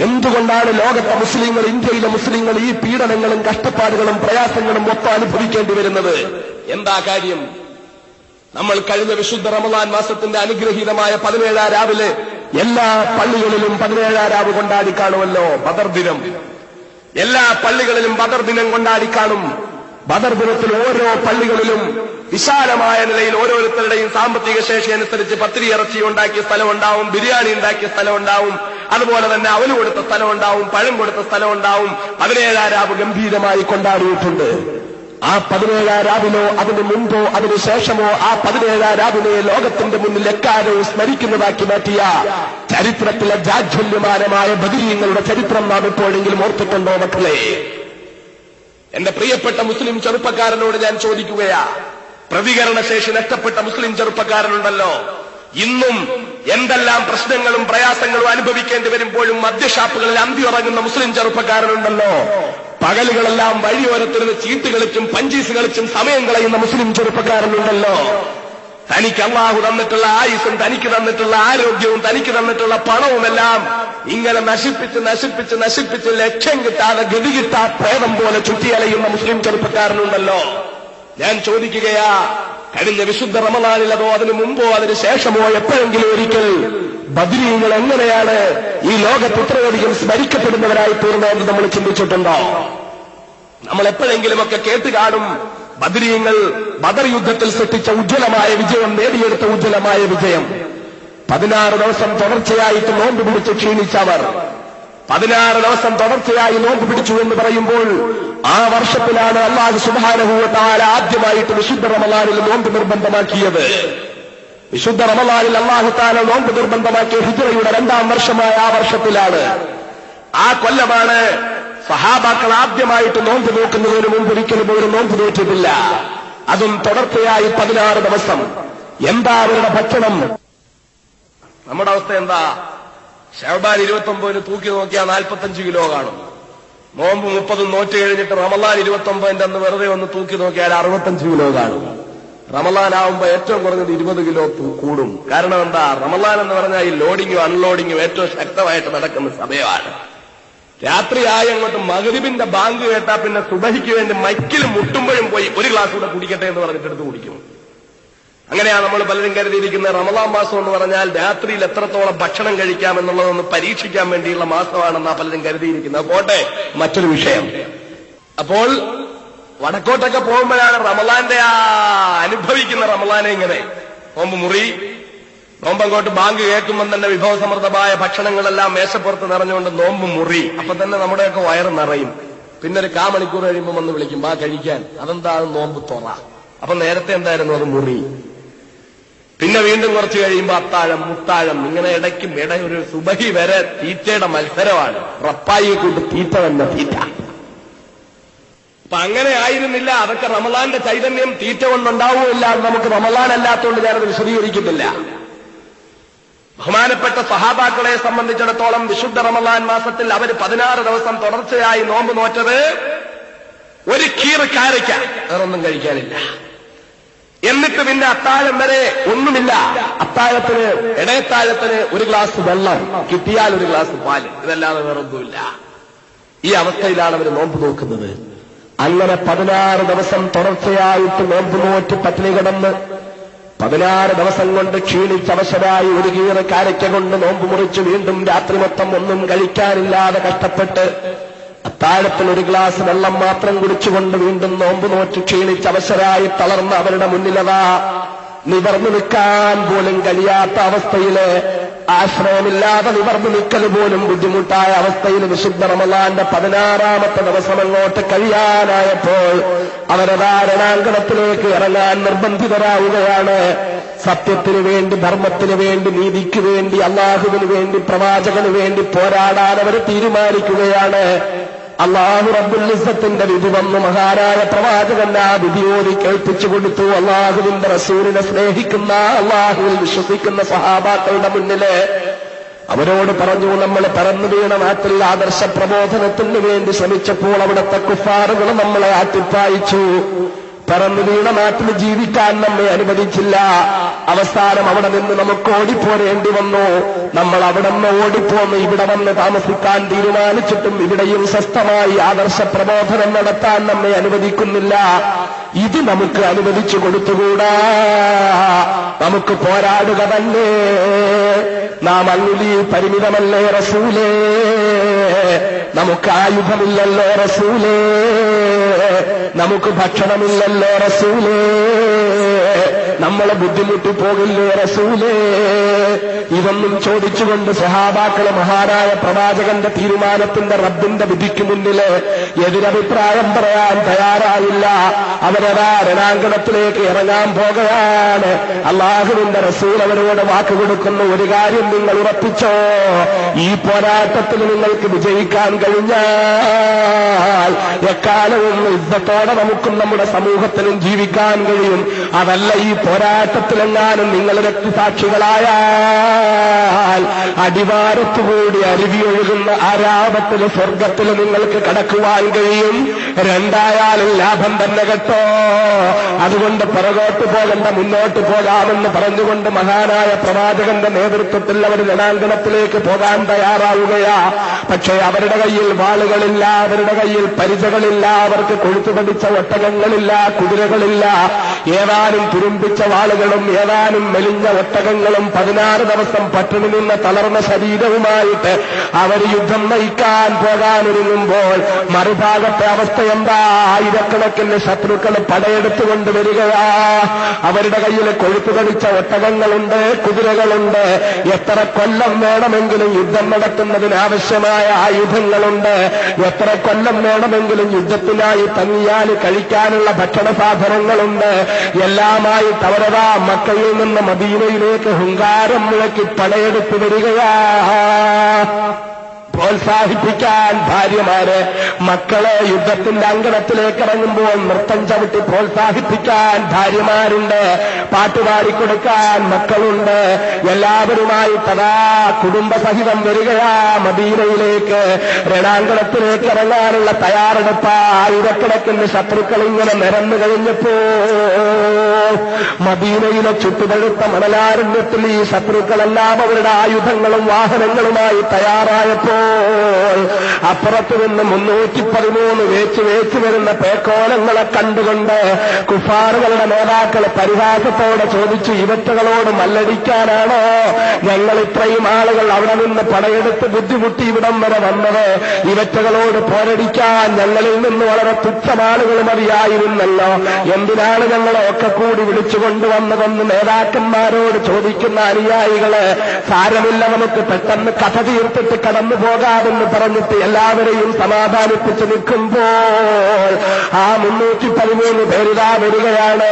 എന്തുകൊണ്ടാണ് ലോകത്തെ മുസ്ലിങ്ങൾ, ഇന്ത്യയിലെ മുസ്ലിങ്ങൾ ഈ പീഡനങ്ങളും കഷ്ടപ്പാടുകളും പ്രയാസങ്ങളും മൊത്തം അനുഭവിക്കേണ്ടി വരുന്നത്? എന്താ കാര്യം? നമ്മൾ കഴിഞ്ഞ വിശുദ്ധ റമളാൻ മാസത്തിന്റെ അനുഗ്രഹീതമായ 17 രാവിലെ എല്ലാ പള്ളികളിലും 17 രാവ് കൊണ്ടാടി കാണുമല്ലോ, ബദർ ദിനം. എല്ലാ പള്ളികളിലും ബദർ ദിനം കൊണ്ടാടി കാണും. ബദർ ദിനത്തിൽ ഓരോ പള്ളികളിലും വിശാലമായ നിലയിൽ ഓരോരുത്തരുടെയും സാമ്പത്തിക ശേഷി അനുസരിച്ച് പത്തിരി ഇറച്ചി ഉണ്ടാക്കിയ സ്ഥലമുണ്ടാവും, ബിരിയാണി ഉണ്ടാക്കിയ സ്ഥലമുണ്ടാവും, അതുപോലെ തന്നെ അവല് കൊടുത്ത സ്ഥലമുണ്ടാവും, പഴം കൊടുത്ത സ്ഥലമുണ്ടാവും. 17 രാവ് ഗംഭീരമായി കൊണ്ടാടിയിട്ടുണ്ട്. ആ 17 രാവിലോ അതിന് മുമ്പോ അതിനു ശേഷമോ ആ 17 രാവിനെ ലോകത്തിന്റെ മുന്നിൽ എക്കാലവും സ്മരിക്കുന്നതാക്കി മാറ്റിയ ചരിത്രത്തിലെ ജാജ്വല്യമാനമായ ബദരീങ്ങളുടെ ചരിത്രം നാം എപ്പോഴെങ്കിലും ഓർത്തിട്ടുണ്ടോ മക്കളെ? എന്റെ പ്രിയപ്പെട്ട മുസ്ലിം ചെറുപ്പക്കാരനോട് ഞാൻ ചോദിക്കുകയാ, പ്രതികരണശേഷി നഷ്ടപ്പെട്ട മുസ്ലിം ചെറുപ്പക്കാരനുണ്ടല്ലോ, ഇന്നും എന്തെല്ലാം പ്രശ്നങ്ങളും പ്രയാസങ്ങളും അനുഭവിക്കേണ്ടി വരുമ്പോഴും മദ്യഷാപ്പുകളിൽ അന്തി ഉറങ്ങുന്ന മുസ്ലിം ചെറുപ്പക്കാരനുണ്ടല്ലോ, പകലുകളെല്ലാം വഴിയോരത്തിരുന്ന് ചീട്ട് കളിച്ചും പഞ്ചീസ് കളിച്ചും സമയം കളയുന്ന മുസ്ലിം ചെറുപ്പക്കാരനുണ്ടല്ലോ, തനിക്ക് അല്ലാഹു തന്നിട്ടുള്ള ആയുസ്സും തനിക്ക് തന്നിട്ടുള്ള ആരോഗ്യവും തനിക്ക് തന്നിട്ടുള്ള പണവുമെല്ലാം ഇങ്ങനെ നശിപ്പിച്ച് ലക്ഷ്യം കിട്ടാതെ ഗതി കിട്ടാ പ്രേതം പോലെ ചുറ്റിയലയുന്ന മുസ്ലിം ചെറുപ്പക്കാരനുണ്ടല്ലോ. ഞാൻ ചോദിക്കുകയാ, കഴിഞ്ഞ വിശുദ്ധ റമളാനിലതോ അതിനു മുമ്പോ അതിനു ശേഷമോ എപ്പോഴെങ്കിലും ഒരിക്കൽ ബദരീങ്ങൾ എങ്ങനെയാണ് ഈ ലോകത്ത് ഇത്രയധികം സ്മരിക്കപ്പെടുന്നവരായി തീർന്നതെന്ന് നമ്മൾ ചിന്തിച്ചിട്ടുണ്ടോ? നമ്മൾ എപ്പോഴെങ്കിലുമൊക്കെ കേട്ട് കാണും, ബദരീങ്ങൾ ബദർ യുദ്ധത്തിൽ സൃഷ്ടിച്ച ഉജ്ജ്വലമായ വിജയം, നേടിയെടുത്ത ഉജ്ജ്വലമായ വിജയം. 16 ദിവസം തുടർച്ചയായിട്ട് നോമ്പ് പിടിച്ച് ക്ഷീണിച്ചവർ 16 ദിവസം തുടർച്ചയായി നോമ്പ് പിടിച്ചു എന്ന് പറയുമ്പോൾ ആ വർഷത്തിലാണ് അല്ലാഹു സുബ്ഹാനഹു വ തആല ആദ്യമായിട്ട് വിശുദ്ധ റമളാനിൽ നോമ്പ് നിർബന്ധമാക്കിയത്. വിശുദ്ധ റമളാനിൽ അല്ലാഹു തആല നോമ്പ് നിർബന്ധമാക്കിയ ഹിജ്റയുടെ 2ാം വർഷമായ ആ വർഷത്തിലാണ്, ആ കൊല്ലമാണ് സഹാബാക്കൾ ആദ്യമായിട്ട് നോമ്പ് നോക്കുന്നതിന് മുമ്പ് ഒരിക്കലും ഒരു നോമ്പ് നോറ്റിട്ടില്ല. അതും തുടർച്ചയായി 16 ദിവസം. എന്താ അവരുടെ ഭക്ഷണം? നമ്മുടെ അവസ്ഥ എന്താ? ശഅബാൻ 29 തൂക്കി നോക്കിയാൽ 45 കിലോ കാണും. നോമ്പ് 30 നോറ്റ് കഴിഞ്ഞിട്ട് റമളാൻ 29 അന്ന് വെറുതെ ഒന്ന് തൂക്കി നോക്കിയാൽ 65 കിലോ കാണും. റമളാൻ ആവുമ്പോ ഏറ്റവും കുറഞ്ഞത് 20 കിലോ കൂടും. കാരണം എന്താ? റമളാൻ എന്ന് പറഞ്ഞാൽ ഈ ലോഡിങ്ങും അൺലോഡിങ്ങും ഏറ്റവും ശക്തമായിട്ട് നടക്കുന്ന സമയമാണ്. രാത്രിയായി അങ്ങോട്ട് മഗ്രിബിന്റെ ബാങ്ക് കേട്ടാ പിന്നെ സുബഹിക്ക് വേണ്ടി മൈക്കിൽ മുട്ടുമ്പോഴും പോയി ഒരു ഗ്ലാസ് കൂടെ കുടിക്കട്ടെ എന്ന് പറഞ്ഞിട്ട് എടുത്ത് കുടിക്കും. അങ്ങനെയാണ് നമ്മൾ പലരും കരുതിയിരിക്കുന്നത് റമളാൻ മാസം എന്ന് പറഞ്ഞാൽ രാത്രിയിൽ എത്രത്തോളം ഭക്ഷണം കഴിക്കാം എന്നുള്ളതൊന്ന് പരീക്ഷിക്കാൻ വേണ്ടിയുള്ള മാസമാണെന്നാ പലരും കരുതിയിരിക്കുന്നത്. പോട്ടെ, മറ്റൊരു വിഷയം. അപ്പോൾ വടക്കോട്ടൊക്കെ പോകുമ്പോഴാണ് റമളാന്റെ അനുഭവിക്കുന്ന റമളാനെ ഇങ്ങനെ നോമ്പ് മുറി, നോമ്പങ്ങോട്ട് ബാങ്ക് കേൾക്കുമ്പോൾ തന്നെ വിഭവസമൃദ്ധമായ ഭക്ഷണങ്ങളെല്ലാം മേശപ്പുറത്ത് നിറഞ്ഞുകൊണ്ട് നോമ്പ് മുറി. അപ്പൊ തന്നെ നമ്മുടെയൊക്കെ വയറ് നിറയും. പിന്നെ ഒരു 1/4 മണിക്കൂർ കഴിയുമ്പോൾ വന്ന് വിളിക്കും ബാ കഴിക്കാൻ. അതെന്താ? നോമ്പ് തുറ. അപ്പൊ നേരത്തെ എന്തായിരുന്നു? അത് മുറി. പിന്നെ വീണ്ടും കുറച്ച് കഴിയുമ്പോൾ അത്താഴം, മുത്താഴം, ഇങ്ങനെ ഇടയ്ക്കും ഒരു സുബഹി വരെ തീറ്റയുടെ മത്സരമാണ്. റപ്പായിയെ കൊണ്ട് തീറ്റ തന്നെ തീറ്റ. അപ്പൊ അങ്ങനെ ആയിരുന്നില്ല. അതൊക്കെ റമളാന്റെ ചൈതന്യം തീറ്റ കൊണ്ടുണ്ടാവുകയില്ല. നമുക്ക് റമളാൻ അല്ലാത്തതുകൊണ്ട് ഞാനത് വിശദീകരിക്കുന്നില്ല. ബഹുമാനപ്പെട്ട സഹാബാക്കളെ സംബന്ധിച്ചിടത്തോളം വിശുദ്ധ റമളാൻ മാസത്തിൽ അവർ 16 ദിവസം തുടർച്ചയായി നോമ്പ് നോറ്റത് ഒരു കീറ് കാരയ്ക്ക, വേറൊന്നും കഴിക്കാനില്ല. എന്നിട്ട് പിന്നെ അത്താഴം വരെ ഒന്നുമില്ല. അത്താഴത്തിന്, ഇടയത്താഴത്തിന് ഒരു ഗ്ലാസ് വെള്ളം, കിട്ടിയാൽ ഒരു ഗ്ലാസ് പാല്, ഇതല്ലാതെ വേറൊന്നുമില്ല. ഈ അവസ്ഥയിലാണ് അവർ നോമ്പ് നോക്കുന്നത്. അങ്ങനെ 16 ദിവസം തുടർച്ചയായിട്ട് നോമ്പ് നോറ്റ് പട്ടിണി കിടന്ന് 16 ദിവസം കൊണ്ട് ക്ഷീണിച്ചവശരായി ഒരു കീറ് കാരയ്ക്ക കൊണ്ട് നോമ്പ് മുറിച്ച് വീണ്ടും രാത്രി മൊത്തം ഒന്നും കഴിക്കാനില്ലാതെ കഷ്ടപ്പെട്ട് അത്താഴത്തിൽ ഒരു ഗ്ലാസ് വെള്ളം മാത്രം കുടിച്ചുകൊണ്ട് വീണ്ടും നോമ്പ് നോറ്റ് ക്ഷീണിച്ചവശരായി തളർന്ന അവരുടെ മുന്നിലതാ നിവർന്നു നിൽക്കാൻ പോലും കഴിയാത്ത അവസ്ഥയില്, ആശ്രയമില്ലാതെ നിവർന്നു നിൽക്കൽ പോലും ബുദ്ധിമുട്ടായ അവസ്ഥയിൽ വിശുദ്ധ റമളാന്റെ 16ാമത്തെ ദിവസം അങ്ങോട്ട് കഴിയാനായപ്പോൾ അവരതാ രണാങ്കണത്തിലേക്ക് ഇറങ്ങാൻ നിർബന്ധിതരാവുകയാണ്. സത്യത്തിനു വേണ്ടി, ധർമ്മത്തിനു വേണ്ടി, നീതിക്ക് വേണ്ടി, അല്ലാഹുവിന് വേണ്ടി, പ്രവാചകന് വേണ്ടി പോരാടാൻ അവർ തീരുമാനിക്കുകയാണ്. അല്ലാഹു റബ്ബുൽ ഇസ്സത്തിന്റെ വിധി വന്നു. മഹാനായ പ്രവാചകൻ ആ വിധി ഓതി കേൾപ്പിച്ചു കൊടുത്തു. അല്ലാഹുവിന്റെ റസൂലിനെ സ്നേഹിക്കുന്ന, അല്ലാഹുവിൽ വിശ്വസിക്കുന്ന സഹാബാക്കളുടെ മുന്നില് അവരോട് പറഞ്ഞു, നമ്മൾ പറന്നു വീണ നാട്ടിൽ ആദർശ പ്രബോധനത്തിന് വേണ്ടി ശ്രമിച്ചപ്പോൾ അവിടുത്തെ കുഫാറുകൾ നമ്മളെ ആട്ടിപ്പായിച്ചു. പറന്നു വീണ നാട്ടിൽ ജീവിക്കാൻ നമ്മെ അനുവദിച്ചില്ല. അവസാനം അവിടെ നിന്ന് നമുക്ക് ഓടിപ്പോരേണ്ടി വന്നു. നമ്മൾ അവിടെ നിന്ന് ഓടിപ്പോന്ന് ഇവിടെ വന്ന് താമസിക്കാൻ തീരുമാനിച്ചിട്ടും ഇവിടെയും സ്വസ്ഥമായി ആദർശ പ്രബോധനം നടത്താൻ നമ്മെ അനുവദിക്കുന്നില്ല. ഇത് നമുക്ക് അനുവദിച്ചു കൊടുത്തുകൂടാ. നമുക്ക് പോരാടുക തന്നെ. നാം അങ്ങിലി പരിമിതമല്ലേ റസൂലേ, നമുക്ക് ആയുധമില്ലല്ലോ റസൂലേ, നമുക്ക് ഭക്ഷണമില്ലല്ലോ റസൂലേ, നമ്മളെ ബുദ്ധിമുട്ടി പോകില്ലേ റസൂലേ? ഇതൊന്നും ചോദിച്ചുകൊണ്ട് സഹാബാക്കളെ മഹാനായ പ്രവാചകന്റെ തീരുമാനത്തിന്റെ റബ്ബിന്റെ വിധിക്ക് മുന്നില് എതിരഭിപ്രായം പറയാൻ തയ്യാറായില്ല. അവരതാ രണാങ്കണത്തിലേക്ക് ഇറങ്ങാൻ പോകുകയാണ്. അള്ളാഹുവിന്റെ റസൂൽ അവരോട് വാക്കുകൊടുക്കുന്ന ഒരു കാര്യം നിങ്ങൾ ഉറപ്പിച്ചോ, ഈ പോരാട്ടത്തിൽ നിങ്ങൾക്ക് വിജയിക്കാൻ കഴിഞ്ഞാൽ എക്കാലവും ഇസ്സത്തോടെ നമുക്കും നമ്മുടെ സമൂഹത്തിനും ജീവിക്കാൻ കഴിയും. അതല്ല ഈ പോരാട്ടത്തിലെങ്ങാനും നിങ്ങൾ രക്തസാക്ഷികളായാൽ അടിവാരത്തുകൂടി അരുവിയൊഴുകുന്ന ആരാപത്തിൽ സ്വർഗത്തിൽ നിങ്ങൾക്ക് കടക്കുവാൻ കഴിയും. രണ്ടായാലും ലാഭം തന്നെ കേട്ടോ. അതുകൊണ്ട് പുറകോട്ട് പോകണ്ട, മുന്നോട്ട് പോകാമെന്ന് പറഞ്ഞുകൊണ്ട് മഹാനായ പ്രവാചകന്റെ നേതൃത്വത്തിൽ അവർ രണാങ്കണത്തിലേക്ക് പോകാൻ തയ്യാറാവുകയാ. പക്ഷേ അവരുടെ കയ്യിൽ വാളുകളില്ല, അവരുടെ കയ്യിൽ പരിചകളില്ല, അവർക്ക് കൊഴുത്തു പഠിച്ച ഒട്ടകങ്ങളില്ല, കുതിരകളില്ല. ഏതാനും തുരുമ്പിച്ച വാളുകളും ഏതാനും മെലിഞ്ഞ ഒട്ടകങ്ങളും 16 ദിവസം പട്ടിണി നിന്ന തളർന്ന ശരീരവുമായിട്ട് അവർ യുദ്ധം നയിക്കാൻ പോകാനൊരുങ്ങുമ്പോൾ മറുഭാഗത്തെ അവസ്ഥ എന്താ? ആയിരക്കണക്കിന് ശത്രുക്കൾ പടയെടുത്തുകൊണ്ട് വരികയാ. അവരുടെ കയ്യിൽ കൊഴുത്തു കടിച്ച ഒട്ടകങ്ങളുണ്ട്, കുതിരകളുണ്ട്. എത്ര കൊല്ലം വേണമെങ്കിലും യുദ്ധം നടത്തുന്നതിന് ആവശ്യമായ ആയുധങ്ങളുണ്ട്. എത്ര കൊല്ലം വേണമെങ്കിലും യുദ്ധത്തിനായി തങ്ങിയാൽ കഴിക്കാനുള്ള ഭക്ഷണ സാധനങ്ങളുണ്ട്. എല്ലാമായി തവരതാ മക്കയിൽ നിന്ന് മദീനയിലേക്ക് ഹുങ്കാരം മുഴക്കി പടയെടുത്തു വരികയാ. പ്രോത്സാഹിപ്പിക്കാൻ ഭാര്യമാര് മക്കളെ യുദ്ധത്തിന്റെ അങ്കണത്തിലേക്ക് ഇറങ്ങുമ്പോൾ നൃത്തം ചവിട്ടി പ്രോത്സാഹിപ്പിക്കാൻ ഭാര്യമാരുണ്ട്, പാട്ടുപാടിക്കൊടുക്കാൻ മക്കളുണ്ട്. എല്ലാവരുമായി തഥാ കുടുംബസഹിതം വരികയാ മദീനയിലേക്ക്. രണാങ്കണത്തിലേക്ക് ഇറങ്ങാനുള്ള തയ്യാറെടുപ്പ്. ആയിരക്കണക്കിന് ശത്രുക്കൾ ഇങ്ങനെ നിരന്നു കഴിഞ്ഞപ്പോ മദീനയിലെ ചുട്ടുപഴുത്ത മണലാരണ്യത്തിൽ ഈ ശത്രുക്കളെല്ലാം അവരുടെ ആയുധങ്ങളും വാഹനങ്ങളുമായി തയ്യാറായപ്പോ അപ്പുറത്ത് നിന്ന് 313 വേച്ച് വരുന്ന പേക്കോലങ്ങളെ കണ്ടുകൊണ്ട് കുഫാറുകളുടെ നേതാക്കൾ പരിഹാസത്തോടെ ചോദിച്ചു, ഇവറ്റകളോട് മല്ലടിക്കാനാണോ ഞങ്ങൾ ഇത്രയും ആളുകൾ അവിടെ നിന്ന് പടയെടുത്ത് ബുദ്ധിമുട്ടി ഇവിടം വരെ വന്നത്? ഇവറ്റകളോട് പോരടിക്കാൻ ഞങ്ങളിൽ നിന്ന് വളരെ തുച്ഛമാളുകൾ മതിയായിരുന്നല്ലോ. എന്തിനാണ് ഞങ്ങളെ ഒക്കെ കൂടി വിളിച്ചുകൊണ്ടുവന്നതെന്ന് നേതാക്കന്മാരോട് ചോദിക്കുന്ന അനുയായികള്, സാരമില്ല നമുക്ക് പെട്ടെന്ന് കഥ തീർത്തിട്ട് കടന്നു പോകാമെന്ന് പറഞ്ഞിട്ട് എല്ലാവരെയും സമാധാനിപ്പിച്ച് നിൽക്കുമ്പോൾ ആ 313 പേരിതാ വരികയാണ്.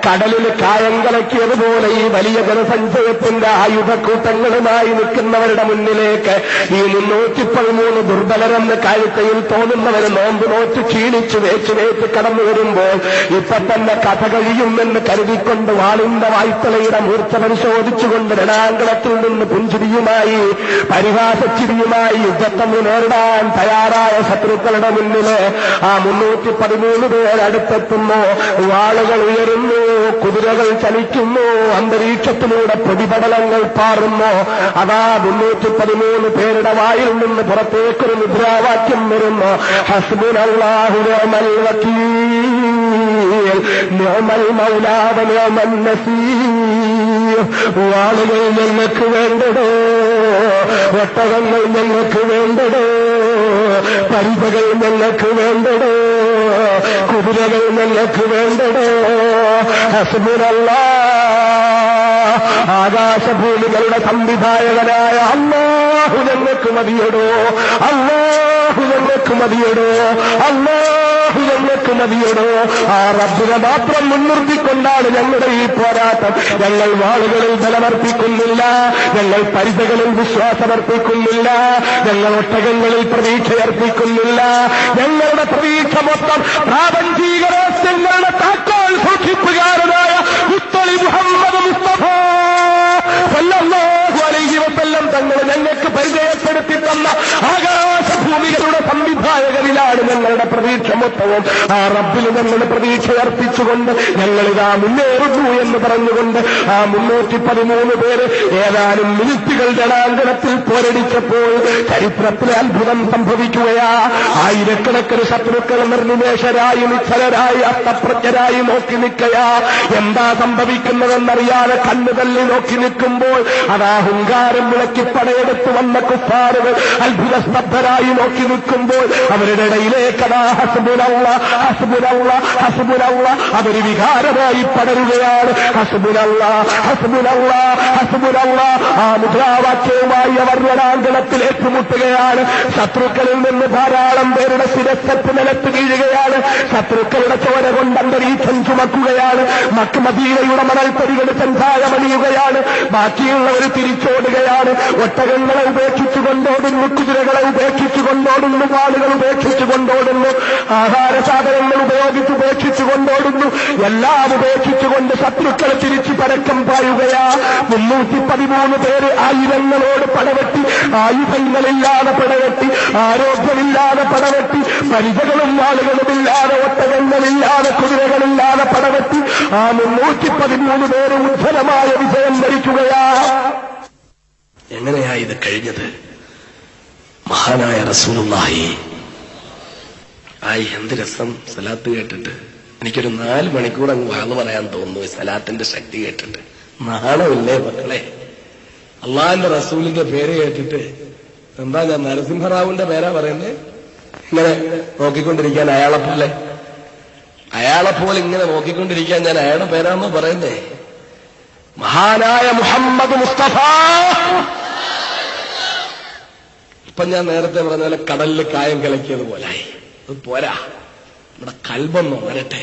കടലിൽ കായം കലക്കിയതുപോലെ ഈ വലിയ ജനസഞ്ചയത്തിന്റെ ആയുധക്കൂട്ടങ്ങളുമായി നിൽക്കുന്നവരുടെ മുന്നിലേക്ക് ഈ 313 ദുർബലരെന്ന് കാഴ്ചയിൽ തോന്നുന്നവർ നോമ്പ് നോറ്റ് ക്ഷീണിച്ചു വേച്ച് കടന്നു വരുമ്പോൾ ഇപ്പൊ തന്നെ കഥ കഴിയുമെന്ന് കരുതിക്കൊണ്ട് വാളിന്റെ വായ്ത്തലയുടെ മൂർച്ച പരിശോധിച്ചുകൊണ്ട് രണാങ്കണത്തിൽ നിന്ന് പുഞ്ചിരിയുമായി പരിഹാസച്ചിരിയുമായി യുദ്ധത്തെ നേരിടാൻ തയ്യാറായ ശത്രുക്കളുടെ മുന്നില് ആ 313 പേർ അടുത്തെത്തുന്നു. വാളുകൾ ഉയരുന്നു, കുതിരകൾ ചലിക്കുന്നു, അന്തരീക്ഷത്തിലൂടെ പ്രതിപടലങ്ങൾ പാറുന്നു. അതാ 313 പേരുടെ വായിൽ നിന്ന് പുറത്തേക്കൊരു മുദ്രാവാക്യം വരുന്നു, ഹസ്ബുനല്ലാഹു നിഅമൽ വകീൽ നിഅമൽ മൗലാ വ നിഅമൻ നസീർ. വാളുകൾ ഞങ്ങൾക്ക് വേണ്ടടോ, ഒട്ടകങ്ങൾ ഞങ്ങൾക്ക് വേണ്ടടോ, പരിചകൾ ഞങ്ങൾക്ക് വേണ്ടടോ, കുതിരകൾ ഞങ്ങൾക്ക് വേണ്ടടോ. ഹസ്ബുനല്ലാഹ്, ആകാശഭൂമികളുടെ സംവിധായകനായ അല്ലാഹു ഞങ്ങൾക്ക് മതിയടോ, അല്ലാഹു ഞങ്ങൾക്ക് മതിയടോ, അല്ലാഹു ഞങ്ങൾക്ക് മതിയടോ. ആ റബ്ബിനെ മാത്രം മുൻനിർത്തിക്കൊണ്ടാണ് ഞങ്ങളുടെ ഈ പോരാട്ടം. ഞങ്ങൾ വാളുകളിൽ ബലമർപ്പിക്കുന്നില്ല, ഞങ്ങൾ പരിചകളിൽ വിശ്വാസമർപ്പിക്കുന്നില്ല, ഞങ്ങൾ ഒട്ടകങ്ങളിൽ പ്രതീക്ഷയർപ്പിക്കുന്നില്ല. ഞങ്ങളുടെ പ്രതീക്ഷ മൊത്തം പ്രാപഞ്ചിക രഹസ്യങ്ങളുടെ താക്കോൽ സൂക്ഷിപ്പുകാരനായ മുത്തളി മുഹമ്മദ് മുസ്തഫ സല്ലല്ലാഹു അലൈഹി വസല്ലം തങ്ങൾ ഞങ്ങൾക്ക് പരിചയപ്പെടുത്തി തന്ന ആകാശഭൂമികളുടെ സംവിധായകരില റബ്ബിലാണ് ഞങ്ങളുടെ പ്രതീക്ഷ മൊത്തവും. ആ റബ്ബിൽ ഞങ്ങൾ പ്രതീക്ഷ അർപ്പിച്ചുകൊണ്ട് ഞങ്ങളിതാ മുന്നേറുന്നു എന്ന് പറഞ്ഞുകൊണ്ട് ആ 313 പേര് ഏതാനും മിനിറ്റുകൾ രണാങ്കണത്തിൽ പോരടിച്ചപ്പോൾ ചരിത്രത്തിലെ അത്ഭുതം സംഭവിക്കുകയാ. ആയിരക്കണക്കിന് ശത്രുക്കൾ നിർനിമേഷരായി നിശ്ചലരായി അർത്ഥപ്രജ്ഞരായി നോക്കി നിൽക്കയാ. എന്താ സംഭവിക്കുന്നതെന്നറിയാതെ കണ്ണു തള്ളി നോക്കി നിൽക്കുമ്പോൾ അതാ ഹുങ്കാരം വിളക്കി പടയെടുത്ത് വന്ന കുഫാറുകൾ അത്ഭുത സ്തബ്ധരായി നോക്കി നിൽക്കുമ്പോൾ അവരുടെ ഇടയിലേക്ക് അതാ ഹസ്ബുനല്ലാഹ് ഹസ്ബുനല്ലാഹ് ഹസ്ബുനല്ലാഹ് അതൊരു വികാരമായി പടരുകയാണ്. ഹസ്ബുനല്ലാഹ് ഹസ്ബുനല്ലാഹ് ഹസ്ബുനല്ലാഹ് ആ മുദ്രാവാക്യവുമായി അവർ രണാങ്കണത്തിൽ ഏറ്റുമുട്ടുകയാണ്. ശത്രുക്കളിൽ നിന്ന് ധാരാളം പേരുടെ ശിരസ്സത്ത് നിലത്ത് വീഴുകയാണ്. ശത്രുക്കളുടെ ചോര കൊണ്ട് അന്തരീക്ഷം ചുമക്കുകയാണ്. മദീനയുടെ മണൽത്തരികൾ ചെഞ്ചായമണിയുകയാണ്. ബാക്കിയുള്ളവർ തിരിച്ചോടുകയാണ്. ഒട്ടകങ്ങളെ ഉപേക്ഷിച്ചു കൊണ്ടോടുന്നു, കുതിരകളെ ഉപേക്ഷിച്ചു കൊണ്ടോടുന്നു, വാളുകൾ ഉപേക്ഷിച്ചു കൊണ്ടോടുന്നു, ആഹാര സാധനങ്ങൾ ഉപേക്ഷിച്ചു കൊണ്ടോടുന്നു. എല്ലാം ഉപേക്ഷിച്ചുകൊണ്ട് ശത്രുക്കൾ തിരിച്ചു പരക്കം പായുകയാ. 313 പേര് ആയിരങ്ങളോട് പടവെട്ടി, ആയുധങ്ങളില്ലാതെ പടവെട്ടി, ആരോഗ്യമില്ലാതെ പടവെട്ടി, പരിചകളും ആളുകളുമില്ലാതെ, ഒട്ടകങ്ങളില്ലാതെ, കുതിരകളില്ലാതെ പടവെട്ടി ആ 313 പേര് ഉജ്ജ്വലമായ വിജയം വരിക്കുകയാ. എങ്ങനെയാ ഇത് കഴിഞ്ഞത്? മഹാനായ റസൂലുള്ളാഹി എന്ത് രസം സലാത്ത് കേട്ടിട്ട്. എനിക്കൊരു 4 മണിക്കൂർ അങ്ങ് വാള് പറയാൻ തോന്നുന്നു സലാത്തിന്റെ ശക്തി കേട്ടിട്ട്. നാണമില്ലേ മക്കളെ? അള്ളാഹിന്റെ റസൂലിന്റെ പേര് കേട്ടിട്ട് എന്താ ഞാൻ നരസിംഹറാവുവിന്റെ പേരാ പറയുന്നത്? ഇങ്ങനെ നോക്കിക്കൊണ്ടിരിക്കാൻ അയാളെപ്പോലെ ഇങ്ങനെ നോക്കിക്കൊണ്ടിരിക്കാൻ ഞാൻ അയാളുടെ പേരാണെന്ന് പറയുന്നേ. മഹാനായ മുഹമ്മദ് മുസ്തഫ. ഇപ്പൊ ഞാൻ നേരത്തെ പറഞ്ഞ പോലെ കടലിൽ കായം കലക്കിയത് പോലായി. അത് പോരാ, നമ്മുടെ കൽബൊന്നും വരട്ടെ.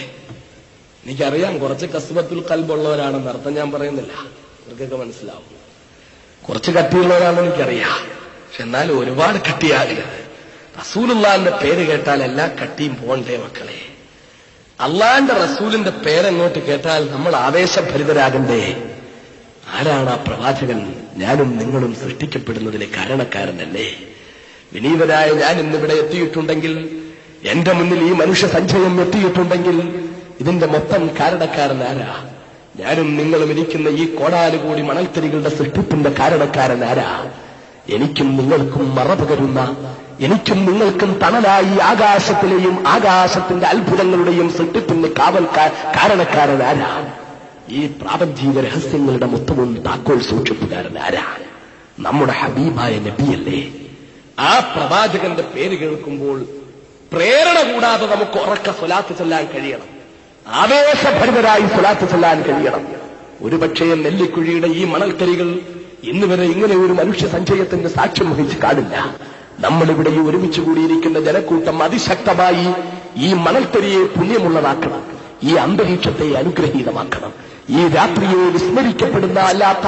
എനിക്കറിയാം കുറച്ച് കസ്ബത്തുൽ കൽബുള്ളവരാണെന്ന് അർത്ഥം ഞാൻ പറയുന്നില്ല, ഇവർക്കൊക്കെ മനസ്സിലാവും. കുറച്ച് കട്ടിയുള്ളവരാണെന്ന് എനിക്കറിയാം, പക്ഷെ എന്നാലും ഒരുപാട് കട്ടിയാകരുത്. റസൂലുള്ളാഹിന്റെ പേര് കേട്ടാൽ എല്ലാ കട്ടിയും പോണ്ടേ മക്കളെ? അള്ളാന്റെ റസൂലിന്റെ പേരെങ്ങോട്ട് കേട്ടാൽ നമ്മൾ ആവേശഭരിതരാകണ്ടേ? ആരാണ് ആ പ്രവാചകൻ? ഞാനും നിങ്ങളും സൃഷ്ടിക്കപ്പെടുന്നതിന് കാരണക്കാരനല്ലേ? വിനീതനായ ഞാൻ ഇന്നിവിടെ എത്തിയിട്ടുണ്ടെങ്കിൽ, എന്റെ മുന്നിൽ ഈ മനുഷ്യ സഞ്ചയം എത്തിയിട്ടുണ്ടെങ്കിൽ ഇതിന്റെ മൊത്തം കാരണക്കാരൻ ആരാ? ഞാനും നിങ്ങളും ഇരിക്കുന്ന ഈ കോടാനുകൂടി മണൽത്തരികളുടെ സൃഷ്ടിപ്പിന്റെ കാരണക്കാരൻ ആരാ? എനിക്കും നിങ്ങൾക്കും മറപകരുന്ന, എനിക്കും നിങ്ങൾക്കും തണലായി ആകാശത്തിലെയും ആകാശത്തിന്റെ അത്ഭുതങ്ങളുടെയും സൃഷ്ടിപ്പിന്റെ കാരണക്കാരൻ ആരാ? ഈ പ്രാപഞ്ചിക രഹസ്യങ്ങളുടെ മൊത്തവും താക്കോൽ സൂക്ഷിപ്പുകാരൻ ആരാ? നമ്മുടെ ഹബീബായ നബിയല്ലേ? ആ പ്രവാചകന്റെ പേര് കേൾക്കുമ്പോൾ പ്രേരണ കൂടാതെ നമുക്ക് ഉറക്ക സ്വലാത്ത് ചെല്ലാൻ കഴിയണം, ആവേശഭരിതരായി സ്വലാത്ത് ചെല്ലാൻ കഴിയണം. ഒരുപക്ഷേ നെല്ലിക്കുഴിയുടെ ഈ മണൽത്തരികൾ ഇന്നുവരെ ഇങ്ങനെ ഒരു മനുഷ്യ സഞ്ചയത്തിന്റെ സാക്ഷ്യം വഹിച്ച് കാണില്ല. നമ്മളിവിടെ ഈ ഒരുമിച്ച് കൂടിയിരിക്കുന്ന ജനക്കൂട്ടം അതിശക്തമായി ഈ മണൽത്തരിയെ പുണ്യമുള്ളതാക്കണം, ഈ അന്തരീക്ഷത്തെ അനുഗ്രഹീതമാക്കണം, ഈ രാത്രിയെ വിസ്മരിക്കപ്പെടുന്ന അല്ലാത്ത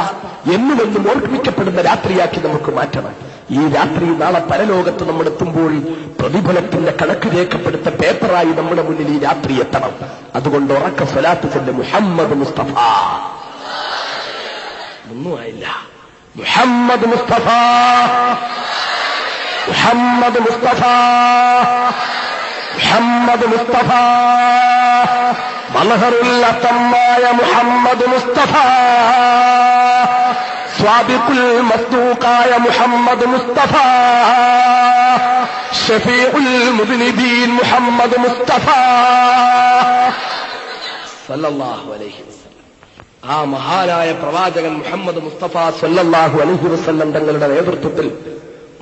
എന്നുമെന്നും ഓർമ്മിക്കപ്പെടുന്ന രാത്രിയാക്കി നമുക്ക് മാറ്റണം. ഈ രാത്രി നാളെ പരലോകത്ത് നമ്മൾ എത്തുമ്പോൾ പ്രതിഫലത്തിന്റെ കണക്ക് രേഖപ്പെടുത്ത പേപ്പറായി നമ്മുടെ മുന്നിൽ ഈ രാത്രി എത്തണം. അതുകൊണ്ട് ഉറക്ക സ്വലാത്ത് ചെല്ല് മുഹമ്മദ് മുസ്തഫ. ഒന്നും ആയില്ല. മുഹമ്മദ് മുസ്തഫ, മുഹമ്മദ് മുസ്തഫ, മുഹമ്മദ് മുസ്തഫ, മൽഹറുല്ലത്തമായ മുഹമ്മദ് മുസ്തഫ, സ്വാദിഖുൽ മസ്ദൂഖായ മുഹമ്മദ് മുസ്തഫ, ഷഫീഉൽ മുദ്നിബീൻ മുഹമ്മദ് മുസ്തഫ സല്ലല്ലാഹു അലൈഹി വസല്ലം. ആ മഹാനായ പ്രവാചകൻ മുഹമ്മദ് മുസ്തഫ സല്ലല്ലാഹു അലൈഹി വസല്ലം തങ്ങളുടെ നേതൃത്വത്തിൽ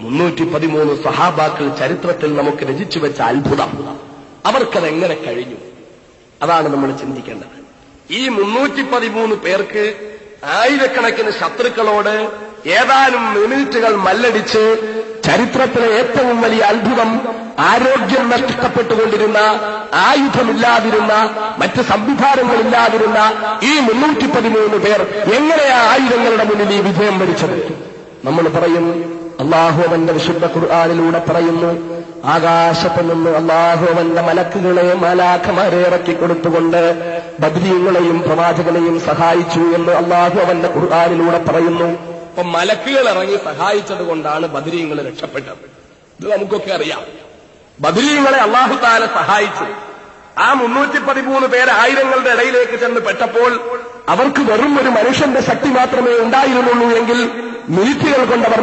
313 സഹാബാക്കൾ ചരിത്രത്തിൽ നമുക്ക് രചിച്ചു വെച്ച അത്ഭുതം, അവർക്കതെങ്ങനെ കഴിഞ്ഞു? അതാണ് നമ്മൾ ചിന്തിക്കേണ്ടത്. ഈ 313 പേർക്ക് ആയിരക്കണക്കിന് ശത്രുക്കളോട് ഏതാനും മിനിറ്റുകൾ മല്ലടിച്ച് ചരിത്രത്തിലെ ഏറ്റവും വലിയ അത്ഭുതം, ആരോഗ്യം നഷ്ടപ്പെട്ടുകൊണ്ടിരുന്ന, ആയുധമില്ലാതിരുന്ന, മറ്റ് സംവിധാനങ്ങളില്ലാതിരുന്ന ഈ 313 പേർ എങ്ങനെയാ ആയുധങ്ങളുടെ മുന്നിൽ ഈ വിജയം വരിച്ചത്? നമ്മൾ പറയും, അല്ലാഹു അവന്റെ വിശുദ്ധ ഖുർആനിലൂടെ പറയുന്നു, ആകാശത്ത് നിന്ന് അല്ലാഹു അവന്റെ മലക്കുകളെ മാലാഖമാരെ ഇറക്കി കൊടുത്തുകൊണ്ട് ബദ്രീങ്ങളെയും പ്രവാചകനെയും സഹായിച്ചു എന്ന് അല്ലാഹു അവന്റെ ഖുർആനിലൂടെ പറയുന്നു. അപ്പൊ മലക്കുകൾ ഇറങ്ങി സഹായിച്ചത് കൊണ്ടാണ് ബദ്രീങ്ങൾ രക്ഷപ്പെട്ടത്. ഇത് നമുക്കൊക്കെ അറിയാം. ബദരീങ്ങളെ അല്ലാഹു തആല സഹായിച്ചു. ആ 313 പേര് ആയിരങ്ങളുടെ ഇടയിലേക്ക് ചെന്ന് പെട്ടപ്പോൾ അവർക്ക് വെറും ഒരു മനുഷ്യന്റെ ശക്തി മാത്രമേ ഉണ്ടായിരുന്നുള്ളൂ എങ്കിൽ മിനിറ്റുകൾ കൊണ്ടവർ